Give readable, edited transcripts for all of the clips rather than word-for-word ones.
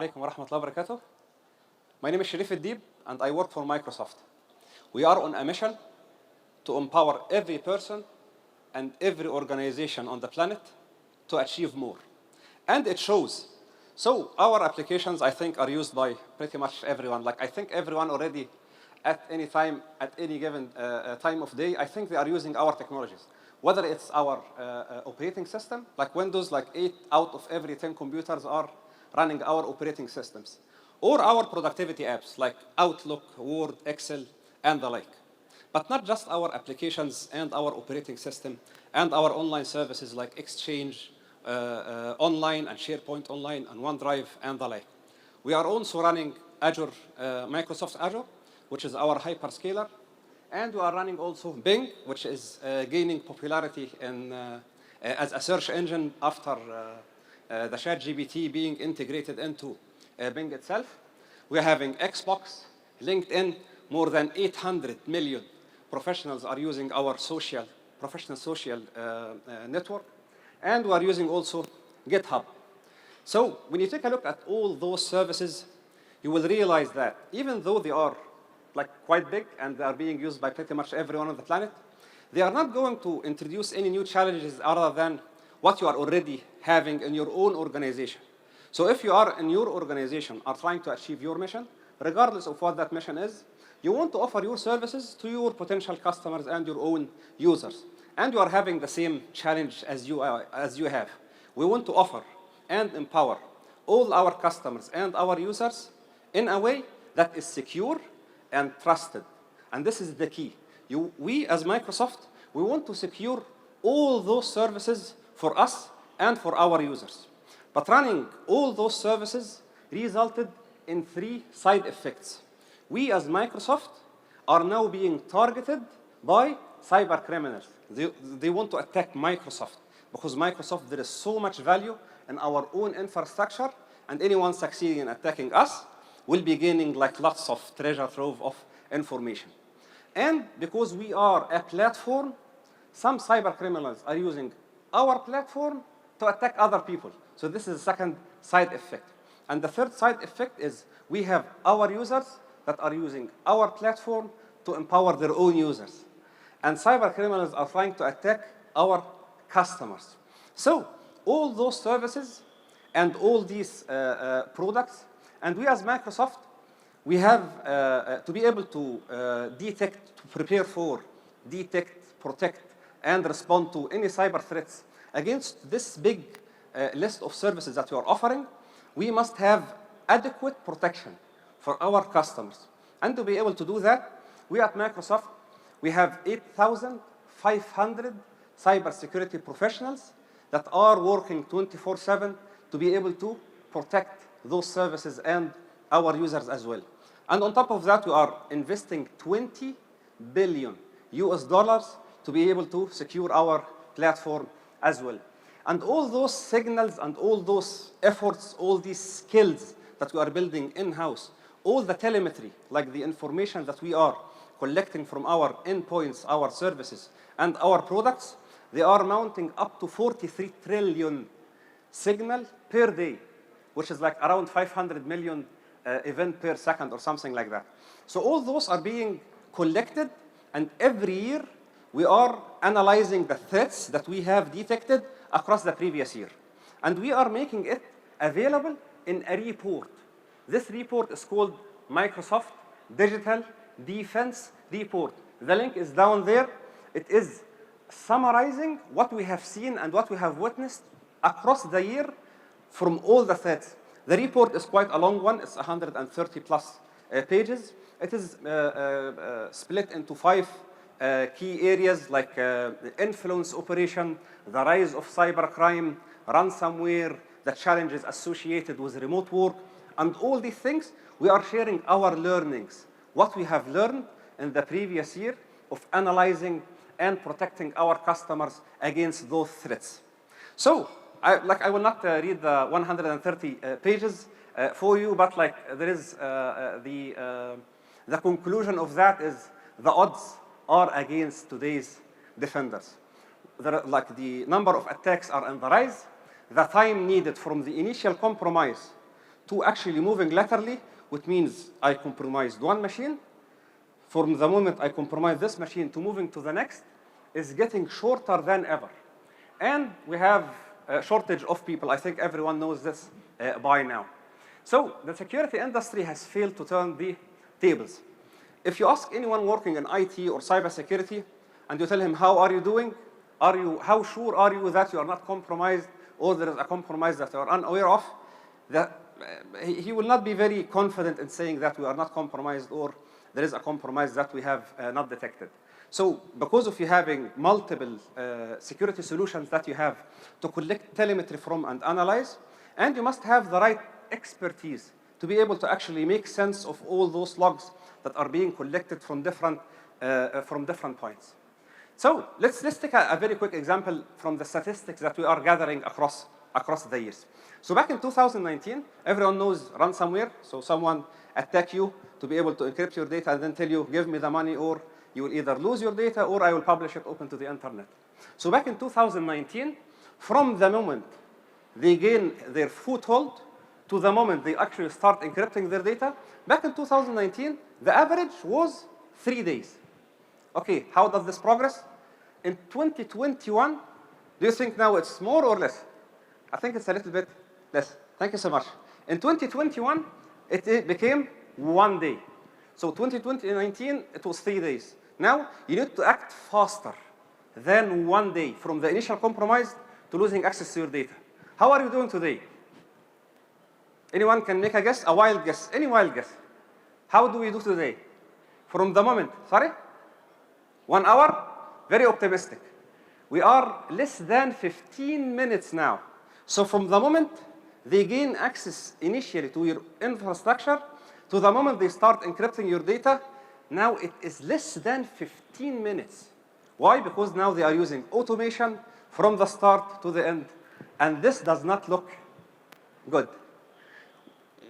alaikum wa rahmatullahi wa barakatuh. My name is Sherif Eldeeb and I work for Microsoft. We are on a mission to empower every person and every organization on the planet to achieve more. And it shows. So our applications, I think, are used by pretty much everyone. Like I think everyone already at any time, at any given time of day, I think they are using our technologies. Whether it's our operating system, like Windows, like 8 out of every 10 computers are running our operating systems. Or our productivity apps like Outlook, Word, Excel, and the like. But not just our applications and our operating system and our online services like Exchange Online and SharePoint Online and OneDrive and the like. We are also running Azure, Microsoft Azure, which is our hyperscaler. And we are running also Bing, which is gaining popularity as a search engine after the ChatGPT being integrated into Bing itself. We're having Xbox, LinkedIn, more than 800 million professionals are using our professional social network. And we are using also GitHub. So when you take a look at all those services, you will realize that even though they are quite big and they are being used by pretty much everyone on the planet, they are not going to introduce any new challenges other than what you are already having in your own organization. So if you are in your organization are trying to achieve your mission, regardless of what that mission is, you want to offer your services to your potential customers and your own users. And you are having the same challenge as you have. We want to offer and empower all our customers and our users in a way that is secure and trusted. And this is the key. We as Microsoft, we want to secure all those services for us and for our users. But running all those services resulted in 3 side effects. We as Microsoft are now being targeted by cyber criminals. They want to attack Microsoft because Microsoft, there is so much value in our own infrastructure, and anyone succeeding in attacking us will be gaining lots of treasure trove of information. And because we are a platform, some cyber criminals are using our platform to attack other people. So this is the second side effect. And the third side effect is we have our users that are using our platform to empower their own users. And cyber criminals are trying to attack our customers. So all those services and all these products, and we as Microsoft, we have to be able to detect, to prepare for, detect, protect, and respond to any cyber threats against this big list of services that we are offering. We must have adequate protection for our customers. And to be able to do that, we at Microsoft, we have 8,500 cybersecurity professionals that are working 24/7 to be able to protect those services and our users as well. And on top of that, we are investing $20 billion to be able to secure our platform as well. And all those signals and all those efforts, all these skills that we are building in-house, all the telemetry, like the information that we are collecting from our endpoints, our services, and our products, they are mounting up to 43 trillion signal per day, which is around 500 million event per second or something like that. So all those are being collected, and every year we are analyzing the threats that we have detected across the previous year. And we are making it available in a report. This report is called Microsoft Digital Defense Report. The link is down there. It is summarizing what we have seen and what we have witnessed across the year from all the threats. The report is quite a long one. It's 130 plus pages. It is split into 5 key areas like the influence operation, the rise of cybercrime, ransomware, the challenges associated with remote work, and all these things. We are sharing our learnings, what we have learned in the previous year of analyzing and protecting our customers against those threats. So, I will not read the 130 pages for you, but there is the conclusion of that is the odds are against today's defenders. The number of attacks are on the rise. The time needed from the initial compromise to actually moving laterally, which means I compromised one machine. From the moment I compromise this machine to moving to the next is getting shorter than ever. And we have a shortage of people. I think everyone knows this by now. So the security industry has failed to turn the tables. If you ask anyone working in IT or cybersecurity and you tell him, how are you doing? How sure are you that you are not compromised or there is a compromise that you are unaware of? He will not be very confident in saying that we are not compromised or there is a compromise that we have not detected. So because of you having multiple security solutions that you have to collect telemetry from and analyze, and you must have the right expertise to be able to actually make sense of all those logs that are being collected from different points. So let's take a very quick example from the statistics that we are gathering across the years. So back in 2019, everyone knows ransomware. So someone attack you to be able to encrypt your data and then tell you, give me the money, or you will either lose your data or I will publish it open to the internet. So back in 2019, from the moment they gain their foothold to the moment they actually start encrypting their data, back in 2019, the average was 3 days. Okay, how does this progress? In 2021, do you think now it's more or less? I think it's a little bit less. Thank you so much. In 2021, it became 1 day. So 2019, it was 3 days. Now, you need to act faster than 1 day from the initial compromise to losing access to your data. How are you doing today? Anyone can make a guess? A wild guess. Any wild guess? How do we do today? From the moment, sorry? 1 hour? Very optimistic. We are less than 15 minutes now. So from the moment they gain access initially to your infrastructure, to the moment they start encrypting your data, now it is less than 15 minutes. Why? Because now they are using automation from the start to the end. And this does not look good.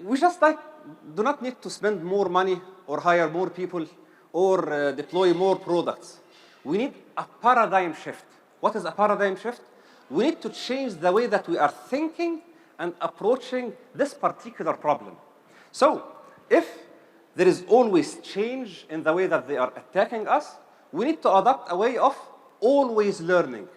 We just do not need to spend more money or hire more people or deploy more products. We need a paradigm shift. What is a paradigm shift? We need to change the way that we are thinking and approaching this particular problem. So if there is always change in the way that they are attacking us, we need to adopt a way of always learning.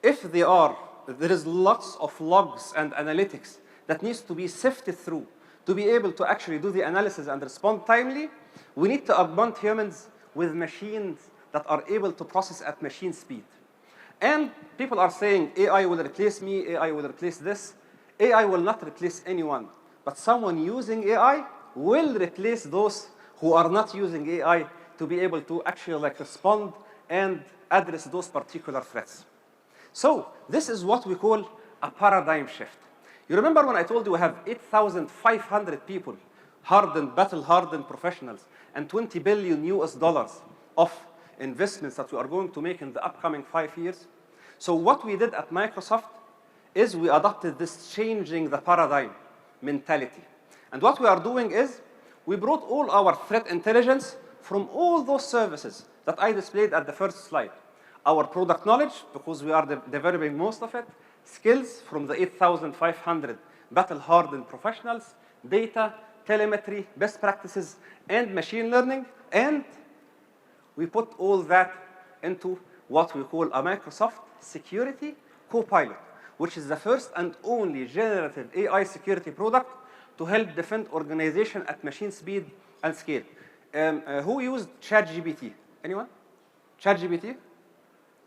If there is lots of logs and analytics that needs to be sifted through to be able to actually do the analysis and respond timely, we need to augment humans with machines that are able to process at machine speed. And people are saying, AI will replace me, AI will replace this. AI will not replace anyone, but someone using AI will replace those who are not using AI to be able to actually respond and address those particular threats. So this is what we call a paradigm shift. You remember when I told you we have 8,500 people, battle-hardened professionals, and $20 billion of investments that we are going to make in the upcoming 5 years? So what we did at Microsoft is we adopted this changing the paradigm mentality. And what we are doing is we brought all our threat intelligence from all those services that I displayed at the first slide. Our product knowledge, because we are developing most of it, skills from the 8,500 battle-hardened professionals, data, telemetry, best practices, and machine learning, and we put all that into what we call a Microsoft Security Copilot, which is the first and only generative AI security product to help defend organization at machine speed and scale. Who used ChatGPT? Anyone? ChatGPT?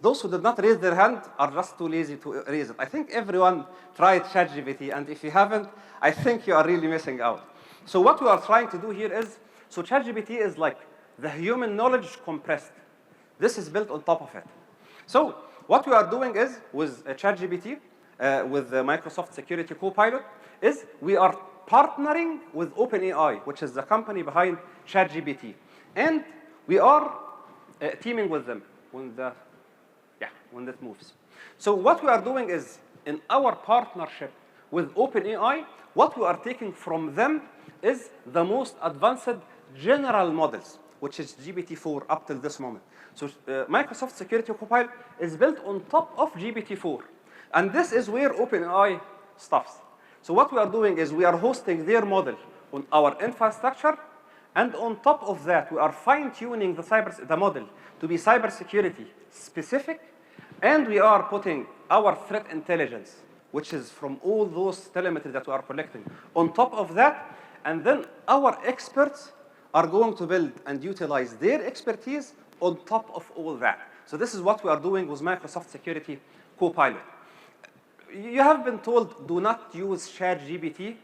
Those who did not raise their hand are just too lazy to raise it. I think everyone tried ChatGPT, and if you haven't, I think you are really missing out. So what we are trying to do here is, so ChatGPT is like the human knowledge compressed. This is built on top of it. So what we are doing is, with ChatGPT, with the Microsoft Security Copilot, is we are partnering with OpenAI, which is the company behind ChatGPT. And we are teaming with them when that moves. So what we are doing is, in our partnership with OpenAI, what we are taking from them is the most advanced general models, which is GPT-4 up till this moment. So Microsoft Security Copilot is built on top of GPT-4. And this is where OpenAI stuffs. So what we are doing is we are hosting their model on our infrastructure, and on top of that, we are fine-tuning the model to be cybersecurity specific, and we are putting our threat intelligence, which is from all those telemetry that we are collecting, on top of that, and then our experts are going to build and utilize their expertise on top of all that. So this is what we are doing with Microsoft Security Copilot. You have been told, do not use ChatGPT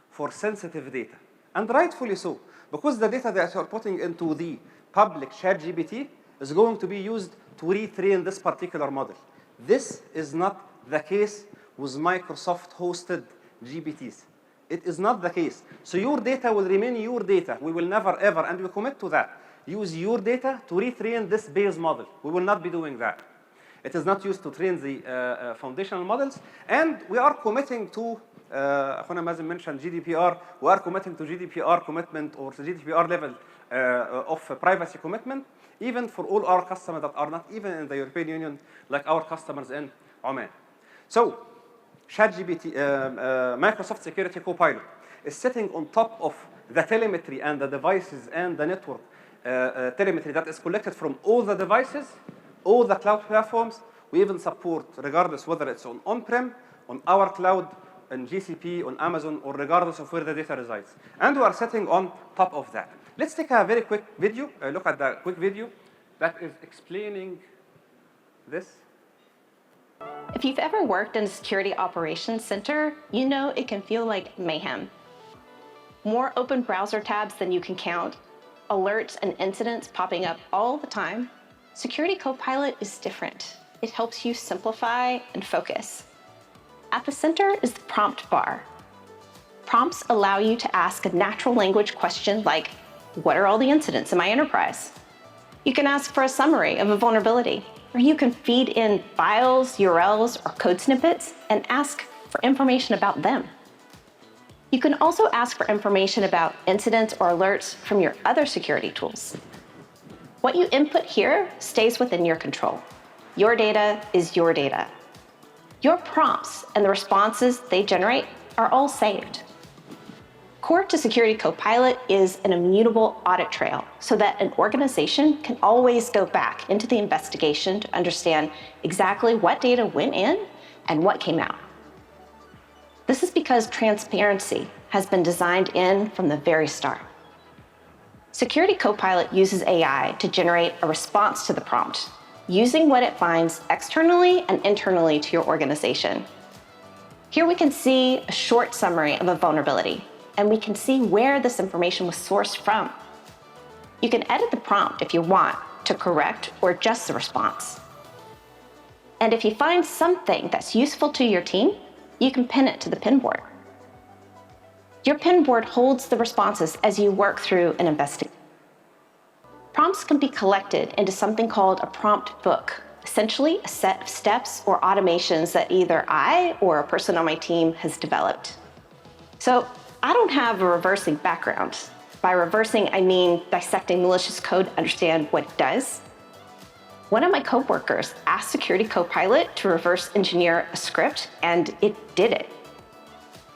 for sensitive data. And rightfully so, because the data that you're putting into the public ChatGPT is going to be used to retrain this particular model. This is not the case with Microsoft-hosted GPTs. It is not the case. So your data will remain your data. We will never, ever, and we commit to that, use your data to retrain this base model. We will not be doing that. It is not used to train the foundational models. And we are committing to, Akhuna Mazin mentioned GDPR, we are committing to GDPR commitment or to GDPR level of privacy commitment, even for all our customers that are not even in the European Union, like our customers in Oman. So, ChatGPT, Microsoft Security Copilot is sitting on top of the telemetry and the devices and the network telemetry that is collected from all the devices, all the cloud platforms. We even support, regardless whether it's on-prem, on our cloud, on GCP, on Amazon, or regardless of where the data resides. And we are sitting on top of that. Let's take a very quick video, look at the quick video that is explaining this. If you've ever worked in a security operations center, you know it can feel like mayhem. More open browser tabs than you can count, alerts and incidents popping up all the time. Security Copilot is different. It helps you simplify and focus. At the center is the prompt bar. Prompts allow you to ask a natural language question like, what are all the incidents in my enterprise? You can ask for a summary of a vulnerability, or you can feed in files, URLs, or code snippets and ask for information about them. You can also ask for information about incidents or alerts from your other security tools. What you input here stays within your control. Your data is your data. Your prompts and the responses they generate are all saved. Core to Security Copilot is an immutable audit trail so that an organization can always go back into the investigation to understand exactly what data went in and what came out. This is because transparency has been designed in from the very start. Security Copilot uses AI to generate a response to the prompt, using what it finds externally and internally to your organization. Here we can see a short summary of a vulnerability, and we can see where this information was sourced from. You can edit the prompt if you want to correct or adjust the response. And if you find something that's useful to your team, you can pin it to the pin board. Your pin board holds the responses as you work through an investigation. Prompts can be collected into something called a prompt book, essentially a set of steps or automations that either I or a person on my team has developed. So I don't have a reversing background. By reversing, I mean dissecting malicious code to understand what it does. One of my coworkers asked Security Copilot to reverse engineer a script, and it did it.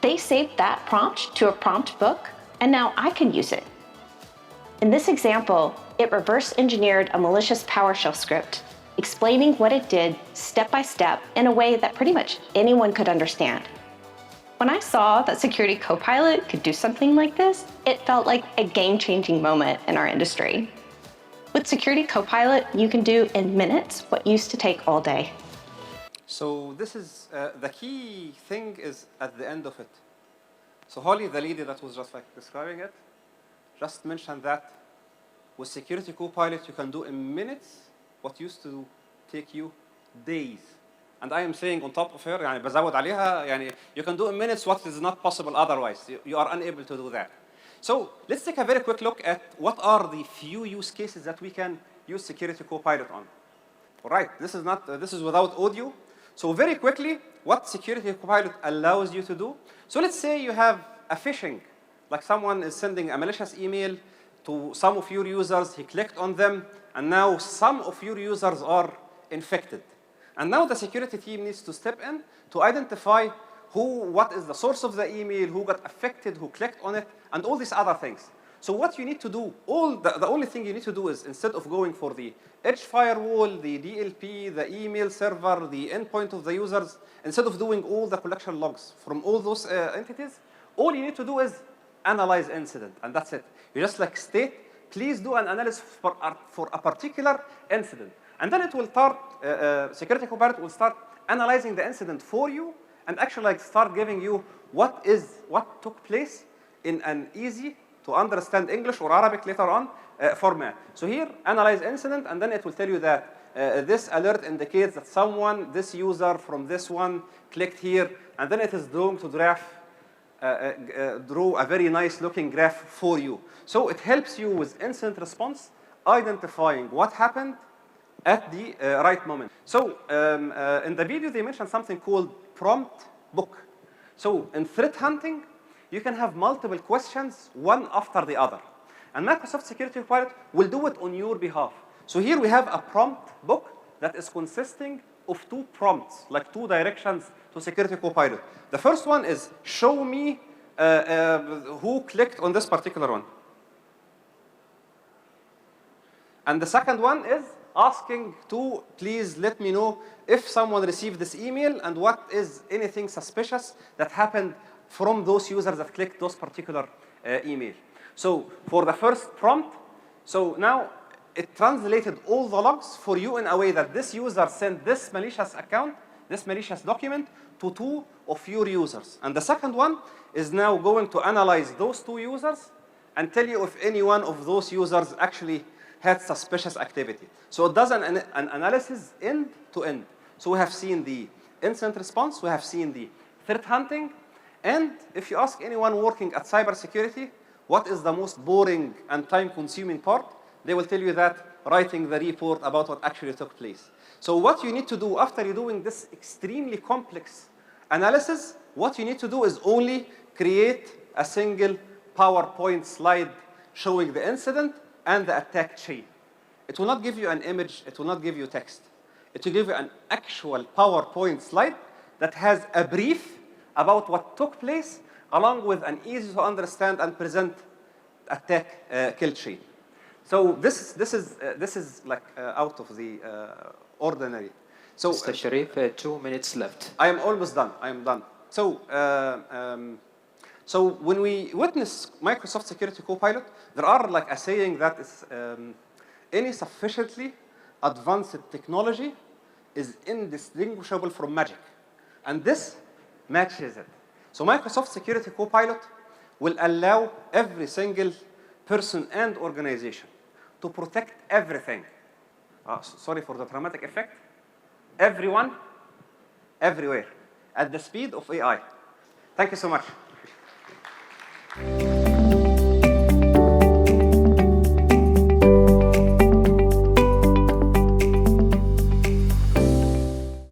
They saved that prompt to a prompt book, and now I can use it. In this example, it reverse engineered a malicious PowerShell script, explaining what it did step by step in a way that pretty much anyone could understand. When I saw that Security Copilot could do something like this, it felt like a game-changing moment in our industry. With Security Copilot, you can do in minutes what used to take all day. So this is, the key thing is at the end of it. So Holly, the lady that was just like describing it, just mentioned that with Security Copilot, you can do in minutes what used to take you days. And I am saying on top of her, يعني بزود عليها, يعني you can do in minutes what is not possible otherwise. You are unable to do that. So let's take a very quick look at what are the few use cases that we can use Security Copilot on. All right, this is without audio. So very quickly, what Security Copilot allows you to do. So let's say you have a phishing, like someone is sending a malicious email to some of your users, he clicked on them, and now some of your users are infected. And now the security team needs to step in to identify what is the source of the email, who got affected, who clicked on it, and all these other things. So what you need to do, the only thing you need to do is, instead of going for the edge firewall, the DLP, the email server, the endpoint of the users, instead of doing all the collection logs from all those entities, all you need to do is analyze incident, and that's it. You just like state, please do an analysis for a particular incident. And then it will start, Security Copilot will start analyzing the incident for you and actually like start giving you what took place in an easy to understand English or Arabic later on format. So here, analyze incident, and then it will tell you that this alert indicates that this user from this one clicked here, and then it is going to draw a very nice looking graph for you. So it helps you with incident response, identifying what happened at the right moment. So in the video, they mentioned something called prompt book. So in threat hunting, you can have multiple questions, one after the other. And Microsoft Security Copilot will do it on your behalf. So here we have a prompt book that is consisting of 2 prompts, like 2 directions to Security Copilot. The first one is, show me who clicked on this particular one. And the second one is asking to, please let me know if someone received this email and what is anything suspicious that happened from those users that clicked those particular email. So for the first prompt, so now it translated all the logs for you in a way that this user sent this malicious account, this malicious document to 2 of your users. And the second one is now going to analyze those 2 users and tell you if any one of those users actually had suspicious activity. So it does an analysis end to end. So we have seen the incident response, we have seen the threat hunting, and if you ask anyone working at cybersecurity, what is the most boring and time-consuming part, they will tell you that writing the report about what actually took place. So what you need to do after you're doing this extremely complex analysis, what you need to do is only create a single PowerPoint slide showing the incident and the attack chain. It will not give you an image, it will not give you text. It will give you an actual PowerPoint slide that has a brief about what took place, along with an easy to understand and present attack kill chain. So this is like out of the ordinary. So Mr. Sherif, 2 minutes left. I am almost done. I am done. So so when we witness Microsoft Security Copilot, there are like a saying that is any sufficiently advanced technology is indistinguishable from magic, and this matches it. So Microsoft Security Copilot will allow every single person and organization to protect everything. Sorry for the dramatic effect. Everyone, everywhere, at the speed of AI. Thank you so much.